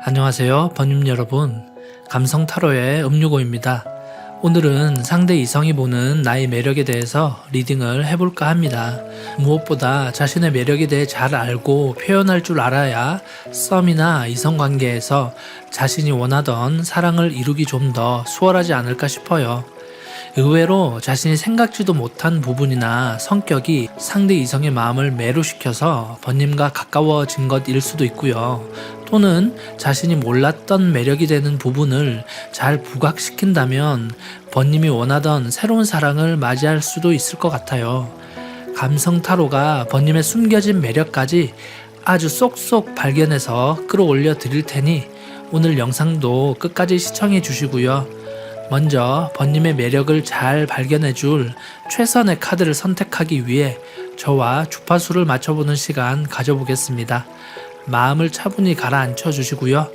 안녕하세요, 번님 여러분. 감성 타로의 음유고입니다. 오늘은 상대 이성이 보는 나의 매력에 대해서 리딩을 해볼까 합니다. 무엇보다 자신의 매력에 대해 잘 알고 표현할 줄 알아야 썸이나 이성관계에서 자신이 원하던 사랑을 이루기 좀 더 수월하지 않을까 싶어요. 의외로 자신이 생각지도 못한 부분이나 성격이 상대 이성의 마음을 매료시켜서 번님과 가까워진 것일 수도 있고요. 또는 자신이 몰랐던 매력이 되는 부분을 잘 부각시킨다면 번님이 원하던 새로운 사랑을 맞이할 수도 있을 것 같아요. 감성 타로가 번님의 숨겨진 매력까지 아주 쏙쏙 발견해서 끌어올려 드릴 테니 오늘 영상도 끝까지 시청해 주시고요. 먼저 번님의 매력을 잘 발견해줄 최선의 카드를 선택하기 위해 저와 주파수를 맞춰보는 시간 가져보겠습니다. 마음을 차분히 가라앉혀 주시고요.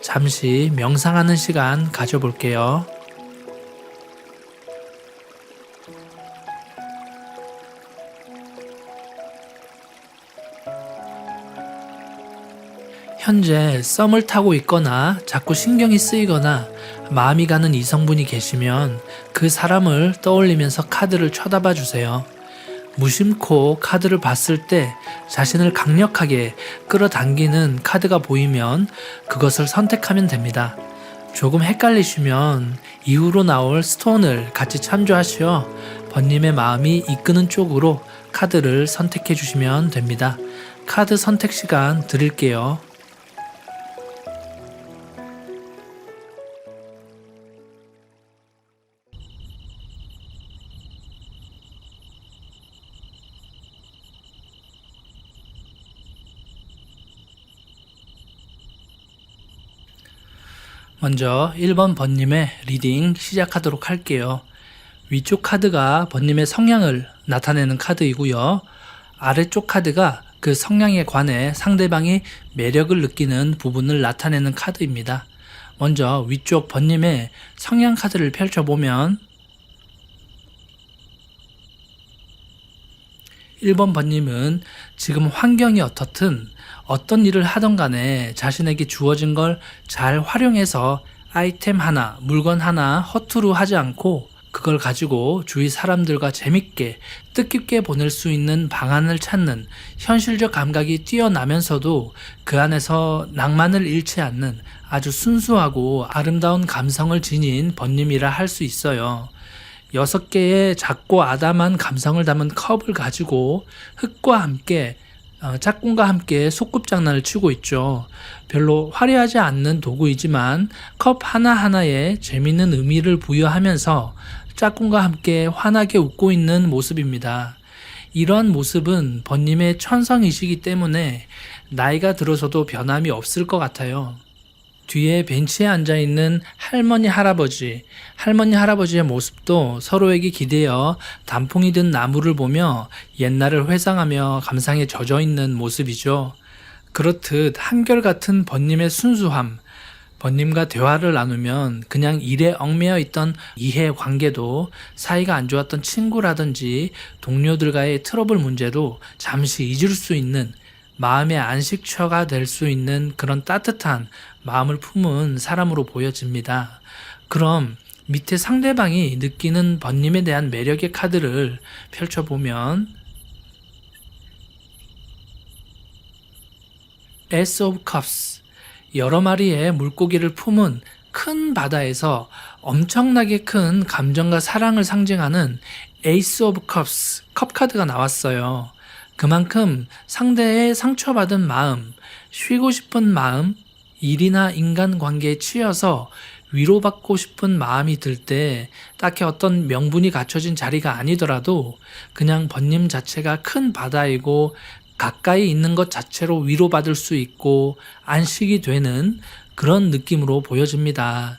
잠시 명상하는 시간 가져볼게요. 현재 썸을 타고 있거나 자꾸 신경이 쓰이거나 마음이 가는 이성분이 계시면 그 사람을 떠올리면서 카드를 쳐다봐 주세요. 무심코 카드를 봤을 때 자신을 강력하게 끌어당기는 카드가 보이면 그것을 선택하면 됩니다. 조금 헷갈리시면 이후로 나올 스톤을 같이 참조하시어 번님의 마음이 이끄는 쪽으로 카드를 선택해 주시면 됩니다. 카드 선택 시간 드릴게요. 먼저 1번 번님의 리딩 시작하도록 할게요. 위쪽 카드가 번님의 성향을 나타내는 카드이고요. 아래쪽 카드가 그 성향에 관해 상대방이 매력을 느끼는 부분을 나타내는 카드입니다. 먼저 위쪽 번님의 성향 카드를 펼쳐보면 1번 번님은 지금 환경이 어떻든 어떤 일을 하던 간에 자신에게 주어진 걸 잘 활용해서 아이템 하나, 물건 하나 허투루 하지 않고 그걸 가지고 주위 사람들과 재밌게 뜻깊게 보낼 수 있는 방안을 찾는 현실적 감각이 뛰어나면서도 그 안에서 낭만을 잃지 않는 아주 순수하고 아름다운 감성을 지닌 번님이라 할 수 있어요. 6개의 작고 아담한 감성을 담은 컵을 가지고 흙과 함께 짝꿍과 함께 소꿉장난을 치고 있죠. 별로 화려하지 않는 도구이지만 컵 하나하나에 재밌는 의미를 부여하면서 짝꿍과 함께 환하게 웃고 있는 모습입니다. 이러한 모습은 번님의 천성이시기 때문에 나이가 들어서도 변함이 없을 것 같아요. 뒤에 벤치에 앉아있는 할머니 할아버지의 모습도 서로에게 기대어 단풍이 든 나무를 보며 옛날을 회상하며 감상에 젖어있는 모습이죠. 그렇듯 한결같은 번님의 순수함, 번님과 대화를 나누면 그냥 일에 얽매여 있던 이해관계도 사이가 안 좋았던 친구라든지 동료들과의 트러블 문제도 잠시 잊을 수 있는 마음의 안식처가 될 수 있는 그런 따뜻한 마음을 품은 사람으로 보여집니다. 그럼 밑에 상대방이 느끼는 번님에 대한 매력의 카드를 펼쳐보면 Ace of Cups, 여러 마리의 물고기를 품은 큰 바다에서 엄청나게 큰 감정과 사랑을 상징하는 Ace of Cups, 컵 카드가 나왔어요. 그만큼 상대의 상처받은 마음, 쉬고 싶은 마음, 일이나 인간관계에 치여서 위로받고 싶은 마음이 들 때 딱히 어떤 명분이 갖춰진 자리가 아니더라도 그냥 번님 자체가 큰 바다이고 가까이 있는 것 자체로 위로받을 수 있고 안식이 되는 그런 느낌으로 보여집니다.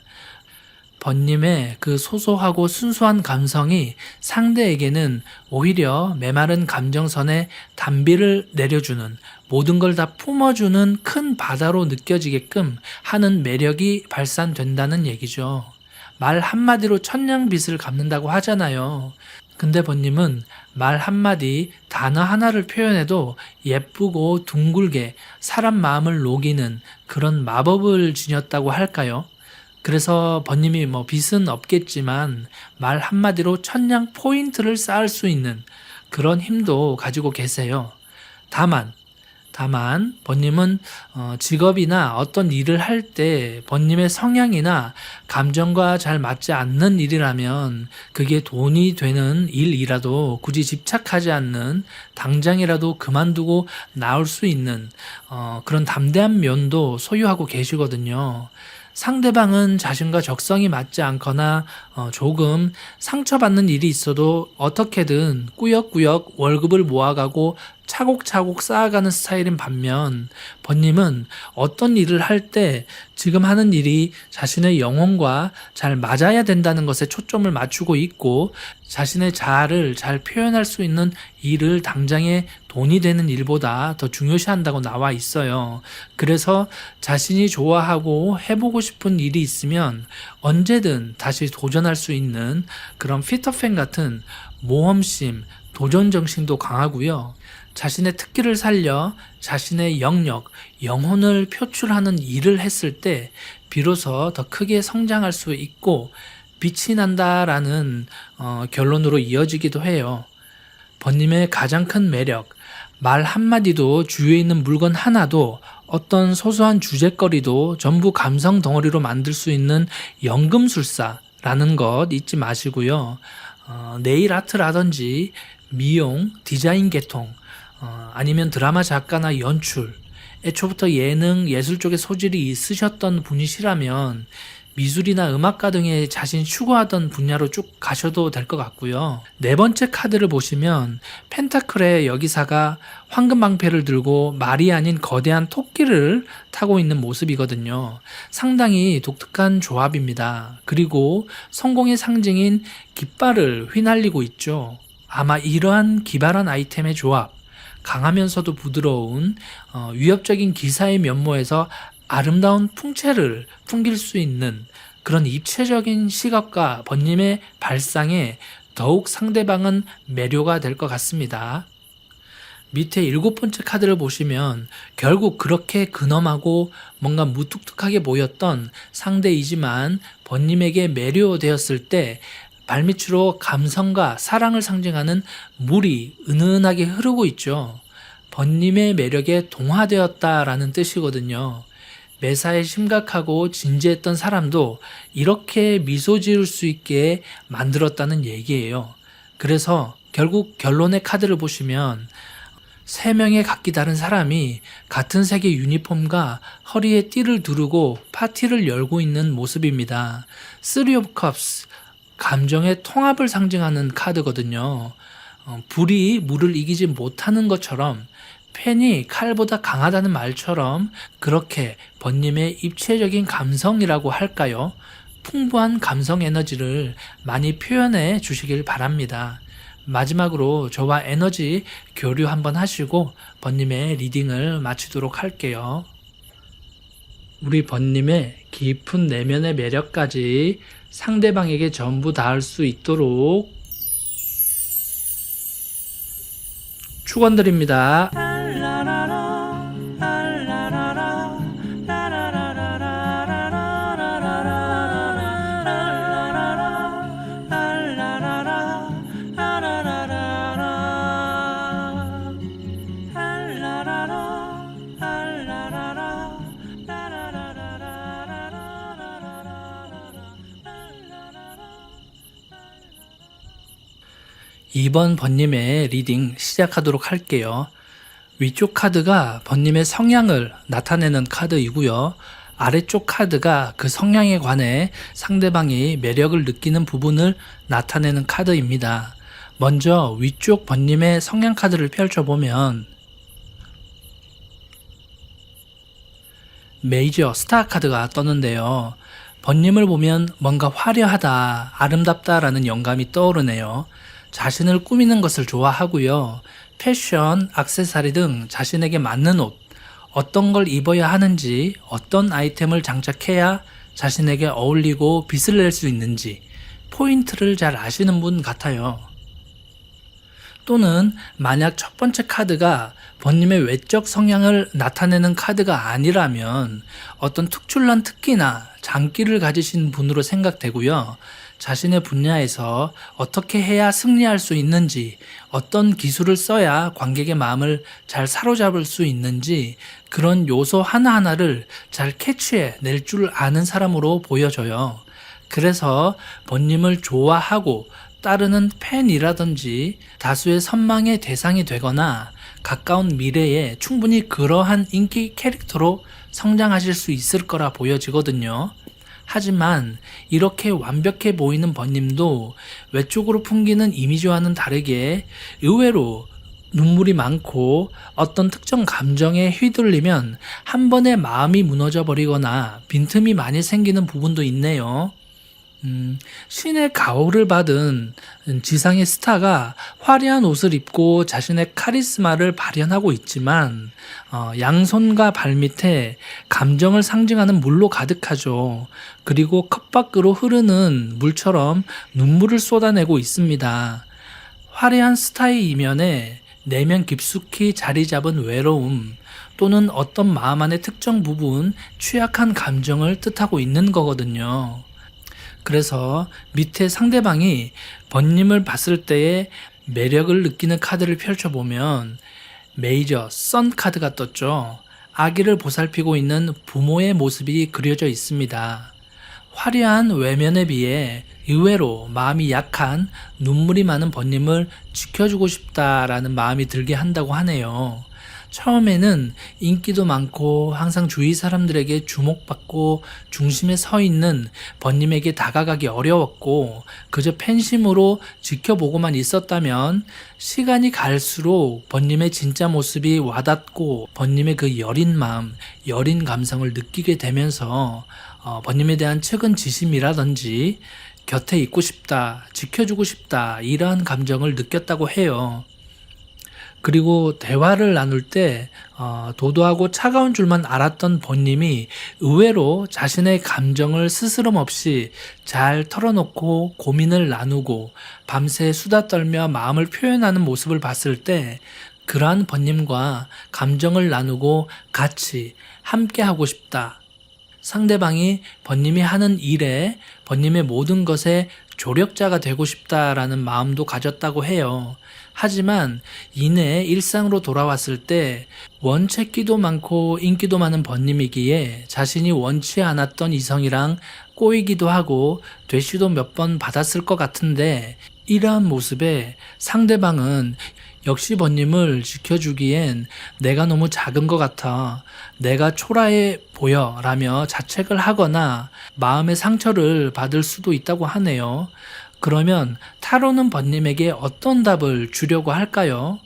번님의 그 소소하고 순수한 감성이 상대에게는 오히려 메마른 감정선에 단비를 내려주는, 모든 걸 다 품어주는 큰 바다로 느껴지게끔 하는 매력이 발산된다는 얘기죠. 말 한마디로 천냥빚을 갚는다고 하잖아요. 근데 번님은 말 한마디, 단어 하나를 표현해도 예쁘고 둥글게 사람 마음을 녹이는 그런 마법을 지녔다고 할까요? 그래서 번님이 빚은 없겠지만 말 한마디로 천냥 포인트를 쌓을 수 있는 그런 힘도 가지고 계세요. 다만 번님은 직업이나 어떤 일을 할 때 번님의 성향이나 감정과 잘 맞지 않는 일이라면 그게 돈이 되는 일이라도 굳이 집착하지 않는, 당장이라도 그만두고 나올 수 있는 그런 담대한 면도 소유하고 계시거든요. 상대방은 자신과 적성이 맞지 않거나 조금 상처받는 일이 있어도 어떻게든 꾸역꾸역 월급을 모아가고 차곡차곡 쌓아가는 스타일인 반면, 번님은 어떤 일을 할 때 지금 하는 일이 자신의 영혼과 잘 맞아야 된다는 것에 초점을 맞추고 있고, 자신의 자아를 잘 표현할 수 있는 일을 당장에 돈이 되는 일보다 더 중요시한다고 나와 있어요. 그래서 자신이 좋아하고 해보고 싶은 일이 있으면 언제든 다시 도전할 수 있는 그런 피터팬 같은 모험심, 도전 정신도 강하고요. 자신의 특기를 살려 자신의 영역, 영혼을 표출하는 일을 했을 때 비로소 더 크게 성장할 수 있고 빛이 난다라는 결론으로 이어지기도 해요. 번님의 가장 큰 매력, 말 한마디도, 주위에 있는 물건 하나도, 어떤 소소한 주제거리도 전부 감성 덩어리로 만들 수 있는 연금술사라는 것 잊지 마시고요. 네일 아트라든지 미용, 디자인 계통, 아니면 드라마 작가나 연출, 애초부터 예능, 예술 쪽에 소질이 있으셨던 분이시라면 미술이나 음악가 등의 자신이 추구하던 분야로 쭉 가셔도 될 것 같고요. 네 번째 카드를 보시면 펜타클의 여기사가 황금방패를 들고 말이 아닌 거대한 토끼를 타고 있는 모습이거든요. 상당히 독특한 조합입니다. 그리고 성공의 상징인 깃발을 휘날리고 있죠. 아마 이러한 기발한 아이템의 조합, 강하면서도 부드러운 위협적인 기사의 면모에서 아름다운 풍채를 풍길 수 있는 그런 입체적인 시각과 번님의 발상에 더욱 상대방은 매료가 될 것 같습니다. 밑에 7번째 카드를 보시면 결국 그렇게 근엄하고 뭔가 무뚝뚝하게 보였던 상대이지만 번님에게 매료되었을 때 발밑으로 감성과 사랑을 상징하는 물이 은은하게 흐르고 있죠. 번님의 매력에 동화되었다라는 뜻이거든요. 매사에 심각하고 진지했던 사람도 이렇게 미소 지을 수 있게 만들었다는 얘기예요. 그래서 결국 결론의 카드를 보시면 3명의 각기 다른 사람이 같은 색의 유니폼과 허리에 띠를 두르고 파티를 열고 있는 모습입니다. Three of Cups, 감정의 통합을 상징하는 카드거든요. 불이 물을 이기지 못하는 것처럼, 펜이 칼보다 강하다는 말처럼 그렇게 번님의 입체적인 감성이라고 할까요? 풍부한 감성 에너지를 많이 표현해 주시길 바랍니다. 마지막으로 저와 에너지 교류 한번 하시고 번님의 리딩을 마치도록 할게요. 우리 번님의 깊은 내면의 매력까지 상대방에게 전부 닿을 수 있도록 축원드립니다. 이번 번님의 리딩 시작하도록 할게요. 위쪽 카드가 번님의 성향을 나타내는 카드이고요. 아래쪽 카드가 그 성향에 관해 상대방이 매력을 느끼는 부분을 나타내는 카드입니다. 먼저 위쪽 번님의 성향 카드를 펼쳐보면 메이저 스타 카드가 떴는데요. 번님을 보면 뭔가 화려하다, 아름답다라는 영감이 떠오르네요. 자신을 꾸미는 것을 좋아하고요. 패션, 액세서리 등 자신에게 맞는 옷, 어떤 걸 입어야 하는지, 어떤 아이템을 장착해야 자신에게 어울리고 빛을 낼 수 있는지 포인트를 잘 아시는 분 같아요. 또는 만약 첫 번째 카드가 번님의 외적 성향을 나타내는 카드가 아니라면 어떤 특출난 특기나 장기를 가지신 분으로 생각되고요. 자신의 분야에서 어떻게 해야 승리할 수 있는지, 어떤 기술을 써야 관객의 마음을 잘 사로잡을 수 있는지 그런 요소 하나하나를 잘 캐치해 낼 줄 아는 사람으로 보여져요. 그래서 번님을 좋아하고 따르는 팬이라든지 다수의 선망의 대상이 되거나 가까운 미래에 충분히 그러한 인기 캐릭터로 성장하실 수 있을 거라 보여지거든요. 하지만 이렇게 완벽해 보이는 번님도 외적으로 풍기는 이미지와는 다르게 의외로 눈물이 많고 어떤 특정 감정에 휘둘리면 한 번에 마음이 무너져 버리거나 빈틈이 많이 생기는 부분도 있네요. 신의 가호를 받은 지상의 스타가 화려한 옷을 입고 자신의 카리스마를 발현하고 있지만 양손과 발밑에 감정을 상징하는 물로 가득하죠. 그리고 컵 밖으로 흐르는 물처럼 눈물을 쏟아내고 있습니다. 화려한 스타의 이면에 내면 깊숙이 자리 잡은 외로움 또는 어떤 마음 안의 특정 부분, 취약한 감정을 뜻하고 있는 거거든요. 그래서 밑에 상대방이 번님을 봤을 때의 매력을 느끼는 카드를 펼쳐보면 메이저 선 카드가 떴죠. 아기를 보살피고 있는 부모의 모습이 그려져 있습니다. 화려한 외면에 비해 의외로 마음이 약한 눈물이 많은 번님을 지켜주고 싶다라는 마음이 들게 한다고 하네요. 처음에는 인기도 많고 항상 주위 사람들에게 주목받고 중심에 서 있는 번님에게 다가가기 어려웠고 그저 팬심으로 지켜보고만 있었다면 시간이 갈수록 번님의 진짜 모습이 와닿고 번님의 그 여린 마음, 여린 감성을 느끼게 되면서 번님에 대한 측은 지심이라든지 곁에 있고 싶다, 지켜주고 싶다 이러한 감정을 느꼈다고 해요. 그리고 대화를 나눌 때 도도하고 차가운 줄만 알았던 번님이 의외로 자신의 감정을 스스럼 없이 잘 털어놓고 고민을 나누고 밤새 수다 떨며 마음을 표현하는 모습을 봤을 때 그러한 번님과 감정을 나누고 같이 함께하고 싶다. 상대방이 번님이 하는 일에 번님의 모든 것에 조력자가 되고 싶다라는 마음도 가졌다고 해요. 하지만 이내 일상으로 돌아왔을 때 원체기도 많고 인기도 많은 번님이기에 자신이 원치 않았던 이성이랑 꼬이기도 하고 대시도 몇 번 받았을 것 같은데 이러한 모습에 상대방은 역시 번님을 지켜주기엔 내가 너무 작은 것 같아. 내가 초라해 보여 라며 자책을 하거나 마음의 상처를 받을 수도 있다고 하네요. 그러면 타로는 번님에게 어떤 답을 주려고 할까요?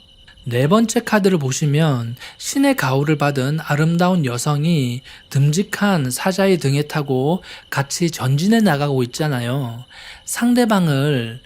네 번째 카드를 보시면 신의 가호를 받은 아름다운 여성이 듬직한 사자의 등에 타고 같이 전진해 나가고 있잖아요. 상대방을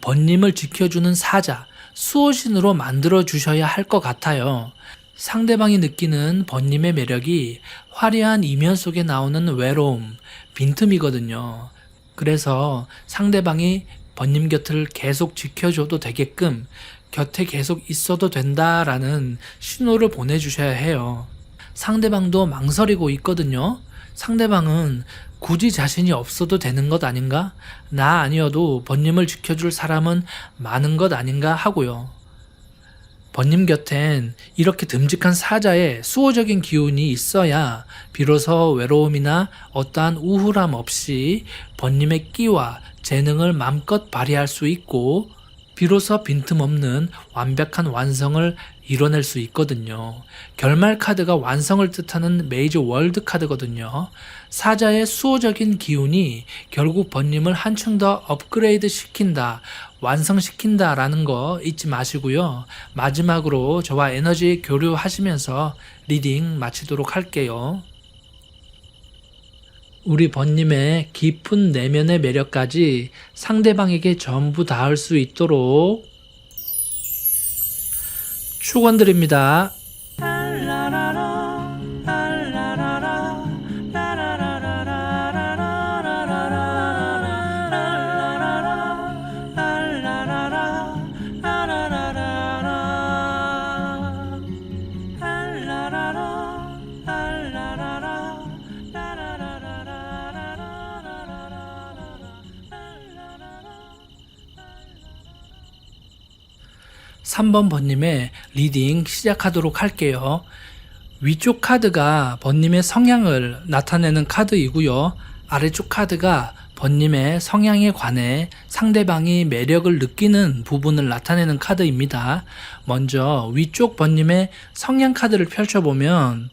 번님을 지켜주는 사자, 수호신으로 만들어 주셔야 할 것 같아요. 상대방이 느끼는 번님의 매력이 화려한 이면 속에 나오는 외로움, 빈틈이거든요. 그래서 상대방이 번님 곁을 계속 지켜줘도 되게끔 곁에 계속 있어도 된다라는 신호를 보내주셔야 해요. 상대방도 망설이고 있거든요. 상대방은 굳이 자신이 없어도 되는 것 아닌가? 나 아니어도 번님을 지켜줄 사람은 많은 것 아닌가 하고요. 번님 곁엔 이렇게 듬직한 사자의 수호적인 기운이 있어야 비로소 외로움이나 어떠한 우울함 없이 번님의 끼와 재능을 마음껏 발휘할 수 있고 비로소 빈틈없는 완벽한 완성을 이뤄낼 수 있거든요. 결말 카드가 완성을 뜻하는 메이저 월드 카드거든요. 사자의 수호적인 기운이 결국 번님을 한층 더 업그레이드 시킨다, 완성시킨다 라는 거 잊지 마시고요. 마지막으로 저와 에너지 교류하시면서 리딩 마치도록 할게요. 우리 번님의 깊은 내면의 매력까지 상대방에게 전부 닿을 수 있도록 축원드립니다. 삼 번 번님의 리딩 시작하도록 할게요. 위쪽 카드가 번님의 성향을 나타내는 카드이고요. 아래쪽 카드가 번님의 성향에 관해 상대방이 매력을 느끼는 부분을 나타내는 카드입니다. 먼저 위쪽 번님의 성향 카드를 펼쳐보면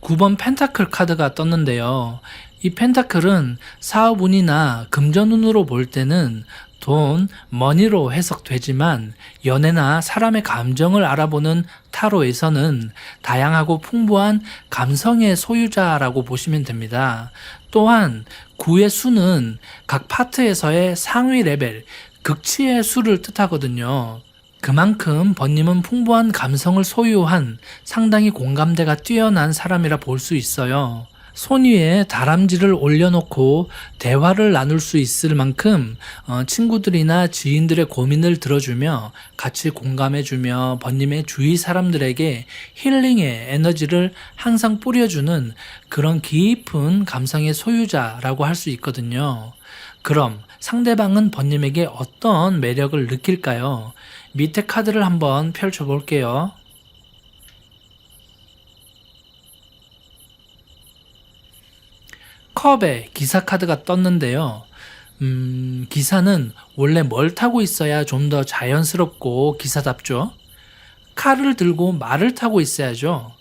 9번 펜타클 카드가 떴는데요. 이 펜타클은 사업운이나 금전운으로 볼 때는 돈, 머니로 해석되지만 연애나 사람의 감정을 알아보는 타로에서는 다양하고 풍부한 감성의 소유자라고 보시면 됩니다. 또한 9의 수는 각 파트에서의 상위 레벨, 극치의 수를 뜻하거든요. 그만큼 번님은 풍부한 감성을 소유한 상당히 공감대가 뛰어난 사람이라 볼 수 있어요. 손 위에 다람쥐를 올려놓고 대화를 나눌 수 있을 만큼 친구들이나 지인들의 고민을 들어주며 같이 공감해주며 번님의 주위 사람들에게 힐링의 에너지를 항상 뿌려주는 그런 깊은 감성의 소유자라고 할 수 있거든요. 그럼 상대방은 번님에게 어떤 매력을 느낄까요? 밑에 카드를 한번 펼쳐볼게요. 컵에 기사 카드가 떴는데요. 기사는 원래 뭘 타고 있어야 좀 더 자연스럽고 기사답죠? 칼을 들고 말을 타고 있어야죠.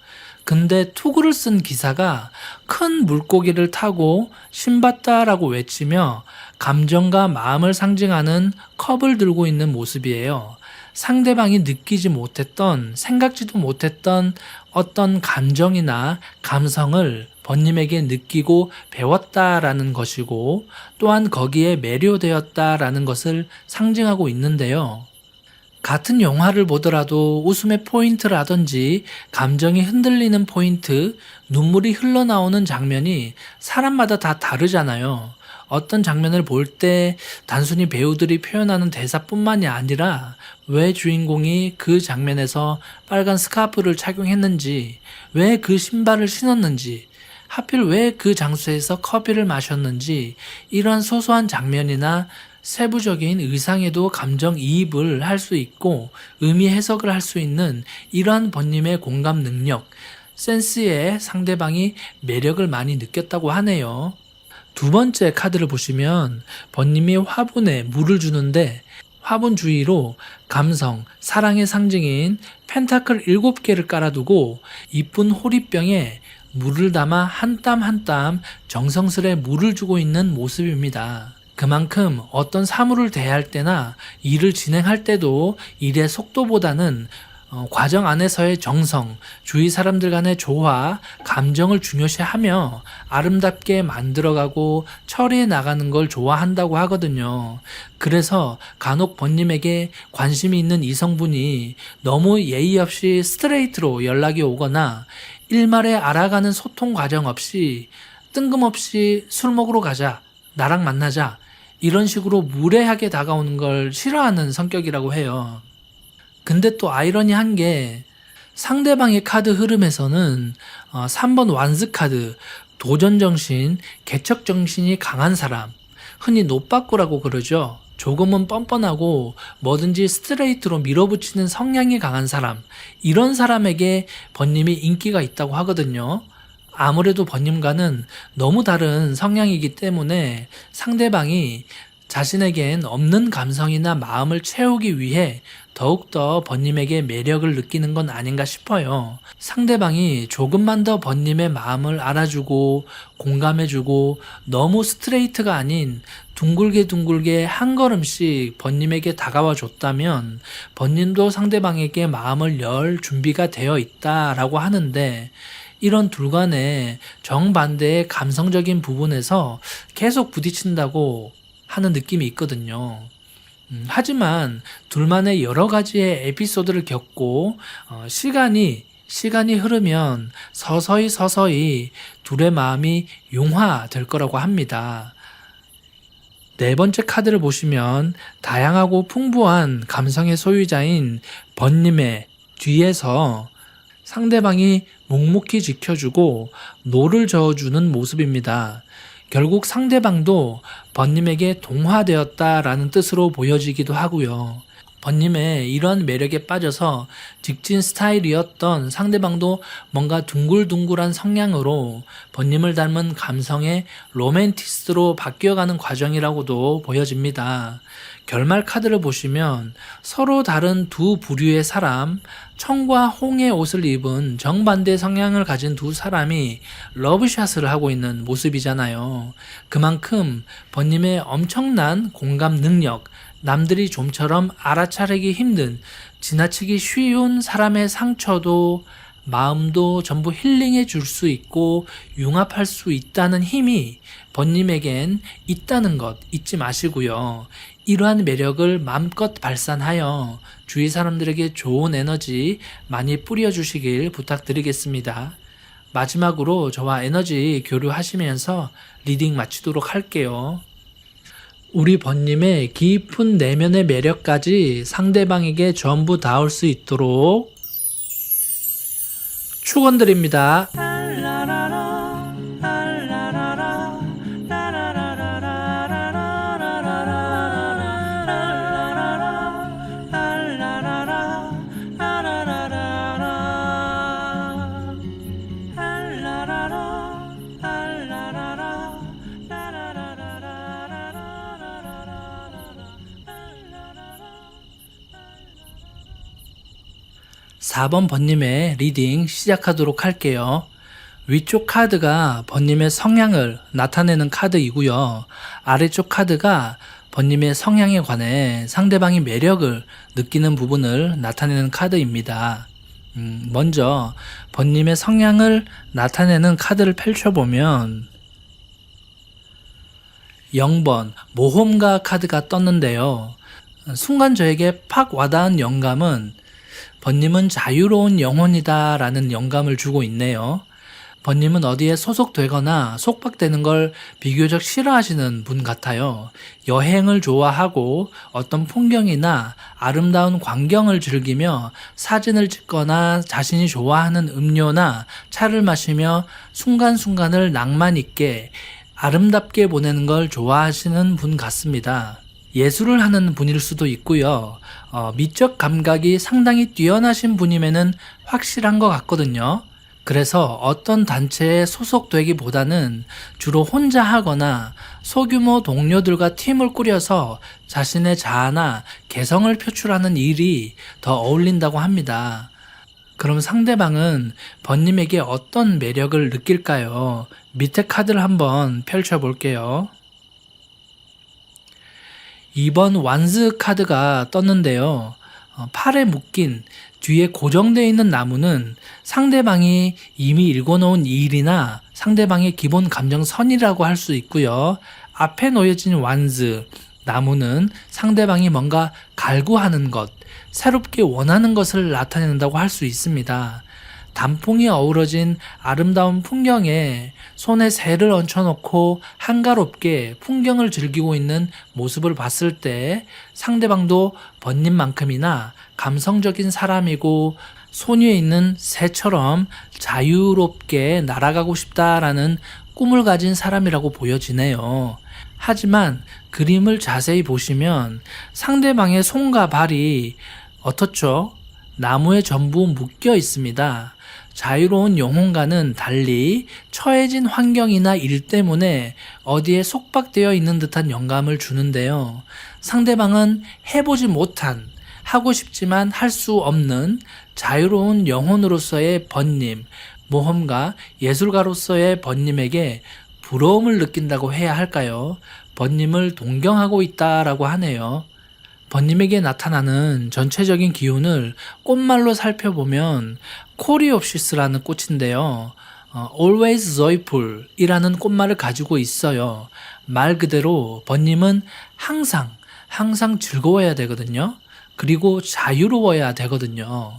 근데 투구를 쓴 기사가 큰 물고기를 타고 신봤다라고 외치며 감정과 마음을 상징하는 컵을 들고 있는 모습이에요. 상대방이 느끼지 못했던, 생각지도 못했던 어떤 감정이나 감성을 번님에게 느끼고 배웠다라는 것이고 또한 거기에 매료되었다라는 것을 상징하고 있는데요. 같은 영화를 보더라도 웃음의 포인트라든지 감정이 흔들리는 포인트, 눈물이 흘러나오는 장면이 사람마다 다 다르잖아요. 어떤 장면을 볼 때 단순히 배우들이 표현하는 대사뿐만이 아니라 왜 주인공이 그 장면에서 빨간 스카프를 착용했는지, 왜 그 신발을 신었는지, 하필 왜 그 장소에서 커피를 마셨는지 이런 소소한 장면이나 세부적인 의상에도 감정이입을 할 수 있고 의미 해석을 할 수 있는 이러한 번님의 공감 능력, 센스에 상대방이 매력을 많이 느꼈다고 하네요. 두 번째 카드를 보시면 번님이 화분에 물을 주는데 화분 주위로 감성, 사랑의 상징인 펜타클 7개를 깔아두고 이쁜 호리병에 물을 담아 한 땀 한 땀 정성스레 물을 주고 있는 모습입니다. 그만큼 어떤 사물을 대할 때나 일을 진행할 때도 일의 속도보다는 과정 안에서의 정성, 주위 사람들 간의 조화, 감정을 중요시하며 아름답게 만들어가고 처리해 나가는 걸 좋아한다고 하거든요. 그래서 간혹 번님에게 관심이 있는 이성분이 너무 예의 없이 스트레이트로 연락이 오거나 일말에 알아가는 소통 과정 없이 뜬금없이 술 먹으러 가자, 나랑 만나자 이런 식으로 무례하게 다가오는 걸 싫어하는 성격이라고 해요. 근데 또 아이러니한 게 상대방의 카드 흐름에서는 3번 완스 카드, 도전정신, 개척정신이 강한 사람, 흔히 노빠꾸라고 그러죠. 조금은 뻔뻔하고 뭐든지 스트레이트로 밀어붙이는 성향이 강한 사람, 이런 사람에게 번님이 인기가 있다고 하거든요. 아무래도 번님과는 너무 다른 성향이기 때문에 상대방이 자신에겐 없는 감성이나 마음을 채우기 위해 더욱더 번님에게 매력을 느끼는 건 아닌가 싶어요. 상대방이 조금만 더 번님의 마음을 알아주고 공감해주고 너무 스트레이트가 아닌 둥글게 한 걸음씩 번님에게 다가와 줬다면 번님도 상대방에게 마음을 열 준비가 되어 있다라고 하는데, 이런 둘 간의 정반대의 감성적인 부분에서 계속 부딪힌다고 하는 느낌이 있거든요. 하지만 둘만의 여러 가지의 에피소드를 겪고 시간이 흐르면 서서히 둘의 마음이 융화될 거라고 합니다. 네 번째 카드를 보시면 다양하고 풍부한 감성의 소유자인 번님의 뒤에서 상대방이 묵묵히 지켜주고 노를 저어주는 모습입니다. 결국 상대방도 번님에게 동화되었다라는 뜻으로 보여지기도 하고요. 번님의 이런 매력에 빠져서 직진 스타일이었던 상대방도 뭔가 둥글둥글한 성향으로 번님을 닮은 감성의 로맨티스트로 바뀌어가는 과정이라고도 보여집니다. 결말 카드를 보시면 서로 다른 두 부류의 사람, 청과 홍의 옷을 입은 정반대 성향을 가진 두 사람이 러브샷을 하고 있는 모습이잖아요. 그만큼 번님의 엄청난 공감 능력, 남들이 좀처럼 알아차리기 힘든, 지나치기 쉬운 사람의 상처도 마음도 전부 힐링해 줄 수 있고 융합할 수 있다는 힘이 번님에겐 있다는 것 잊지 마시고요. 이러한 매력을 마음껏 발산하여 주위 사람들에게 좋은 에너지 많이 뿌려주시길 부탁드리겠습니다. 마지막으로 저와 에너지 교류하시면서 리딩 마치도록 할게요. 우리 번님의 깊은 내면의 매력까지 상대방에게 전부 닿을 수 있도록 축원드립니다. 사 번 번님의 리딩 시작하도록 할게요. 위쪽 카드가 번님의 성향을 나타내는 카드이고요. 아래쪽 카드가 번님의 성향에 관해 상대방의 매력을 느끼는 부분을 나타내는 카드입니다. 먼저 번님의 성향을 나타내는 카드를 펼쳐보면 0번 모험가 카드가 떴는데요. 순간 저에게 팍 와닿은 영감은 번님은 자유로운 영혼이다 라는 영감을 주고 있네요. 번님은 어디에 소속되거나 속박되는 걸 비교적 싫어하시는 분 같아요. 여행을 좋아하고 어떤 풍경이나 아름다운 광경을 즐기며 사진을 찍거나 자신이 좋아하는 음료나 차를 마시며 순간순간을 낭만 있게 아름답게 보내는 걸 좋아하시는 분 같습니다. 예술을 하는 분일 수도 있고요. 미적 감각이 상당히 뛰어나신 분임에는 확실한 것 같거든요. 그래서 어떤 단체에 소속되기보다는 주로 혼자 하거나 소규모 동료들과 팀을 꾸려서 자신의 자아나 개성을 표출하는 일이 더 어울린다고 합니다. 그럼 상대방은 번님에게 어떤 매력을 느낄까요? 밑에 카드를 한번 펼쳐볼게요. 2번 완스 카드가 떴는데요. 팔에 묶인 뒤에 고정되어 있는 나무는 상대방이 이미 읽어놓은 일이나 상대방의 기본 감정선이라고 할 수 있고요. 앞에 놓여진 완스, 나무는 상대방이 뭔가 갈구하는 것, 새롭게 원하는 것을 나타낸다고 할 수 있습니다. 단풍이 어우러진 아름다운 풍경에 손에 새를 얹혀놓고 한가롭게 풍경을 즐기고 있는 모습을 봤을 때 상대방도 번님만큼이나 감성적인 사람이고 손 위에 있는 새처럼 자유롭게 날아가고 싶다라는 꿈을 가진 사람이라고 보여지네요. 하지만 그림을 자세히 보시면 상대방의 손과 발이 어떻죠? 나무에 전부 묶여 있습니다. 자유로운 영혼과는 달리 처해진 환경이나 일 때문에 어디에 속박되어 있는 듯한 영감을 주는데요. 상대방은 해보지 못한 하고 싶지만 할 수 없는 자유로운 영혼으로서의 번님, 모험가, 예술가로서의 번님에게 부러움을 느낀다고 해야 할까요? 번님을 동경하고 있다라고 하네요. 번님에게 나타나는 전체적인 기운을 꽃말로 살펴보면 코리옵시스라는 꽃인데요. Always joyful 이라는 꽃말을 가지고 있어요. 말 그대로 번님은 항상 즐거워야 되거든요. 그리고 자유로워야 되거든요.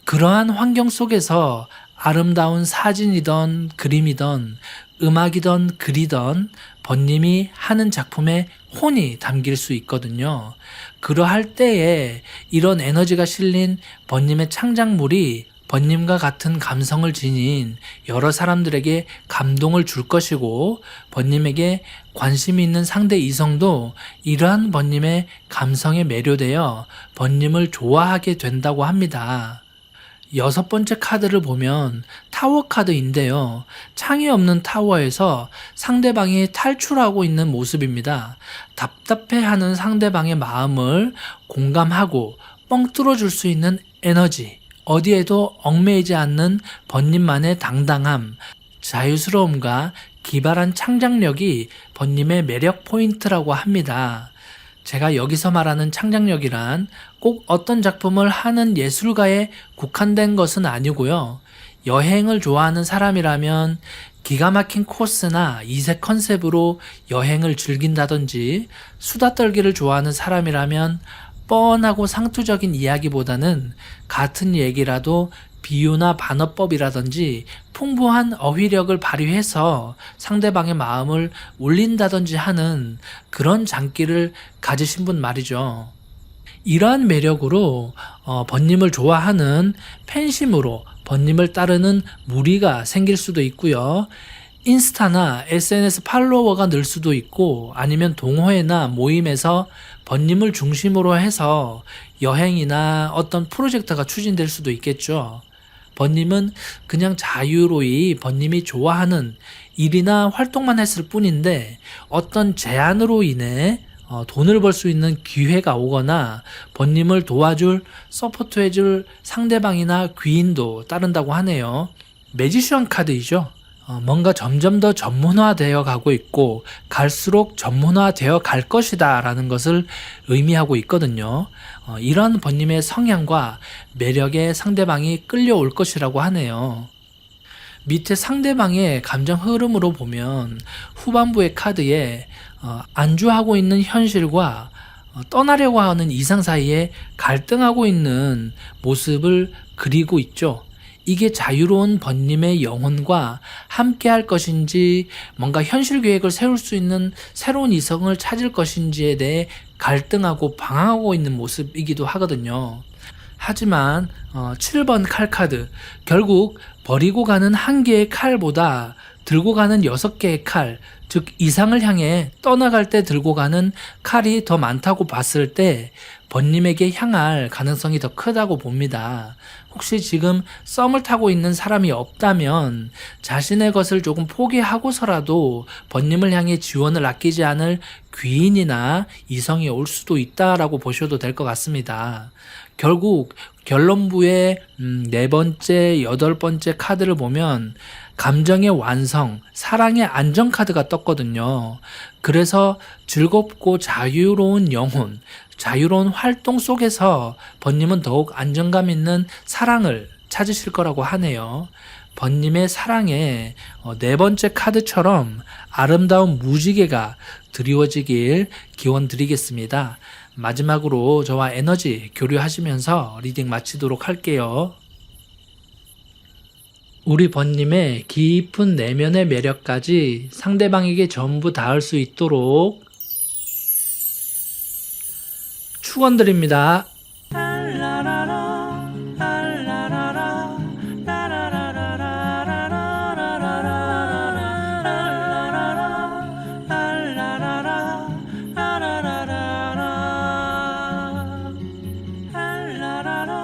그러한 환경 속에서 아름다운 사진이던 그림이던 음악이던 글이던 번님이 하는 작품에 혼이 담길 수 있거든요. 그러할 때에 이런 에너지가 실린 번님의 창작물이 번님과 같은 감성을 지닌 여러 사람들에게 감동을 줄 것이고, 번님에게 관심이 있는 상대 이성도 이러한 번님의 감성에 매료되어 번님을 좋아하게 된다고 합니다. 6번째 카드를 보면 타워 카드인데요. 창이 없는 타워에서 상대방이 탈출하고 있는 모습입니다. 답답해하는 상대방의 마음을 공감하고 뻥 뚫어줄 수 있는 에너지, 어디에도 얽매이지 않는 번님만의 당당함, 자유스러움과 기발한 창작력이 번님의 매력 포인트라고 합니다. 제가 여기서 말하는 창작력이란 꼭 어떤 작품을 하는 예술가에 국한된 것은 아니고요. 여행을 좋아하는 사람이라면 기가 막힌 코스나 이색 컨셉으로 여행을 즐긴다든지, 수다 떨기를 좋아하는 사람이라면 뻔하고 상투적인 이야기보다는 같은 얘기라도 비유나 반어법이라든지 풍부한 어휘력을 발휘해서 상대방의 마음을 울린다든지 하는 그런 장기를 가지신 분 말이죠. 이러한 매력으로 번님을 좋아하는 팬심으로 번님을 따르는 무리가 생길 수도 있고요. 인스타나 SNS 팔로워가 늘 수도 있고, 아니면 동호회나 모임에서 번님을 중심으로 해서 여행이나 어떤 프로젝트가 추진될 수도 있겠죠. 번님은 그냥 자유로이 번님이 좋아하는 일이나 활동만 했을 뿐인데, 어떤 제안으로 인해 돈을 벌 수 있는 기회가 오거나 번님을 도와줄, 서포트해줄 상대방이나 귀인도 따른다고 하네요. 매지션 카드이죠. 뭔가 점점 더 전문화되어 가고 있고 갈수록 전문화되어 갈 것이다 라는 것을 의미하고 있거든요. 이런 번님의 성향과 매력에 상대방이 끌려올 것이라고 하네요. 밑에 상대방의 감정 흐름으로 보면 후반부의 카드에 안주하고 있는 현실과 떠나려고 하는 이상 사이에 갈등하고 있는 모습을 그리고 있죠. 이게 자유로운 번님의 영혼과 함께 할 것인지, 뭔가 현실 계획을 세울 수 있는 새로운 이성을 찾을 것인지에 대해 갈등하고 방황하고 있는 모습이기도 하거든요. 하지만 7번 칼 카드, 결국 버리고 가는 한 개의 칼보다 들고 가는 6개의 칼, 즉 이상을 향해 떠나갈 때 들고 가는 칼이 더 많다고 봤을 때 번님에게 향할 가능성이 더 크다고 봅니다. 혹시 지금 썸을 타고 있는 사람이 없다면 자신의 것을 조금 포기하고서라도 번님을 향해 지원을 아끼지 않을 귀인이나 이성이 올 수도 있다라고 보셔도 될 것 같습니다. 결국 결론부의 4번째, 8번째 카드를 보면 감정의 완성, 사랑의 안정 카드가 떴거든요. 그래서 즐겁고 자유로운 영혼, 자유로운 활동 속에서 번님은 더욱 안정감 있는 사랑을 찾으실 거라고 하네요. 번님의 사랑에 4번째 카드처럼 아름다운 무지개가 드리워지길 기원 드리겠습니다. 마지막으로 저와 에너지 교류하시면서 리딩 마치도록 할게요. 우리 번님의 깊은 내면의 매력까지 상대방에게 전부 닿을 수 있도록 축원드립니다. la la la